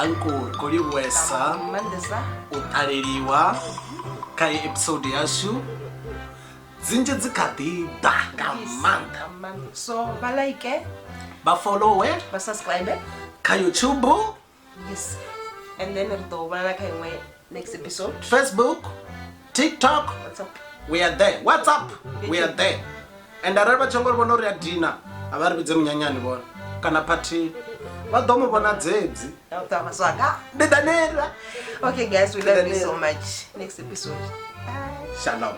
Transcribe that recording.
danko koliwesa utaririwa kai episode yashu zinje zikadida ngamanda. So like, ba follow, ba subscribe ka YouTube, yes, and then we'll next episode. Facebook, TikTok, WhatsApp. We are there. WhatsApp, we are there. And araba chongor bonori ya dina. Abari bize mnyanyani bona. Kana party va domo vona dzedzi. Okay guys, we love you so much. Next episode. Bye. Shalom.